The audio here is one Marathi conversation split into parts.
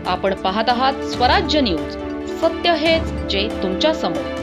आपण पाहत आहात स्वराज्य न्यूज. सत्य हेच जे तुमच्या समोर.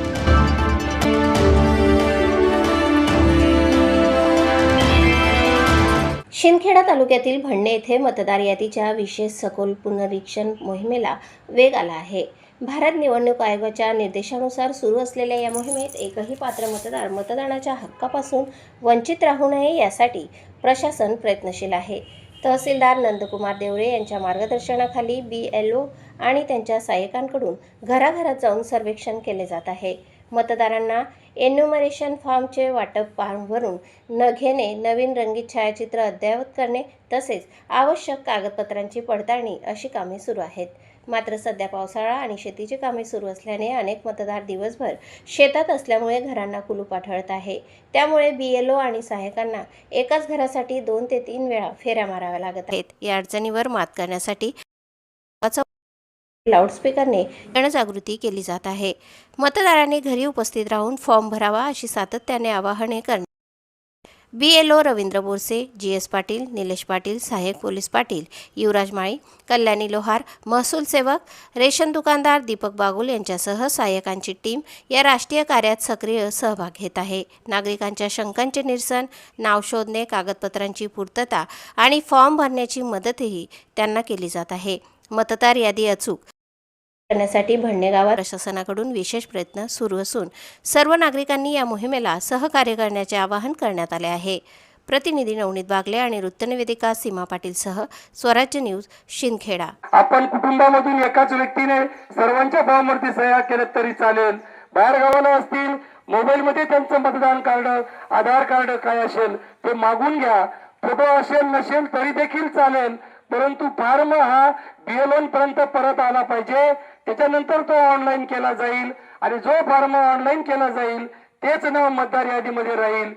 शिंदखेडा तालुक्यातील भडणे येथे मतदार यादीच्या विशेष सखोल पुनरीक्षण मोहिमेला वेग आला आहे. भारत निवडणूक आयोगाच्या निर्देशानुसार सुरू असलेल्या या मोहिमेत एकही पात्र मतदार मतदानाच्या हक्कापासून वंचित राहू नये यासाठी प्रशासन प्रयत्नशील आहे. तहसीलदार नंदकुमार देवरे यांच्या मार्गदर्शनाखाली BLO आणि त्यांच्या सहाय्यकांकडून घराघरात जाऊन सर्वेक्षण केले जात आहे. मतदारांना एन्युमरेशन फॉर्मचे वाटप फॉर्मवरून न घेणे, नवीन रंगीत छायाचित्र अद्ययावत करणे तसेच आवश्यक कागदपत्रांची पडताळणी अशी कामे सुरू आहेत. मात्र सध्या पावसाळा आणि शेतीची कामे सुरू असल्याने अनेक मतदार दिवसभर शेतात असल्यामुळे घरांना कुलूप आढळत आहे. त्यामुळे BLO आणि सहाय्यकांना एकाच घरासाठी 2 ते 3 वेळा फेऱ्या माराव्या लागत आहेत. या अडचणीवर मात करण्यासाठी लाऊडस्पीकरने जनजागृती केली जात आहे. मतदारांनी घरी उपस्थित राहून फॉर्म भरावा अशी सातत्याने आवाहने करण्यात. BLO रवींद्र बोरसे, GS पाटील, निलेश पाटील, सहाय्यक पोलीस पाटील युवराज माळी, कल्याणी लोहार, महसूल सेवक, रेशन दुकानदार दीपक बागुल यांच्यासह सहाय्यकांची टीम या राष्ट्रीय कार्यात सक्रिय सहभाग घेत आहे. नागरिकांच्या शंकांचे निरसन, नाव शोधणे, कागदपत्रांची पूर्तता आणि फॉर्म भरण्याची मदतही त्यांना केली जात आहे. मतदार यादी अचूक करण्यासाठी भडणे गावात प्रशासनाकडून विशेष प्रयत्न सुरू असून सर्व नागरिकांनी या मोहिमेला सहकार्य करण्याचे आवाहन करण्यात आले आहे. प्रतिनिधी नवनीत बागले आणि वृत्तनिवेदिका सीमा पाटीलसह स्वराज्य न्यूज, शिंदखेडा. आपण कुटुंबामधून एकाच व्यक्तीने सर्वांच्या फॉर्मवरती सह्या केल्या तरी चालेल. बाहेर गावाला असतील, मोबाईलमध्ये त्यांचं मतदान कार्ड, आधार कार्ड काय असेल ते मागून घ्या. फोटो असेल नसेल तरी देखील चालेल, परंतु फॉर्म हा BLO पर्यंत परत आला पाहिजे. त्याच्यानंतर तो ऑनलाईन केला जाईल आणि जो फॉर्म ऑनलाईन केला जाईल तेच नाव मतदार यादीमध्ये राहील.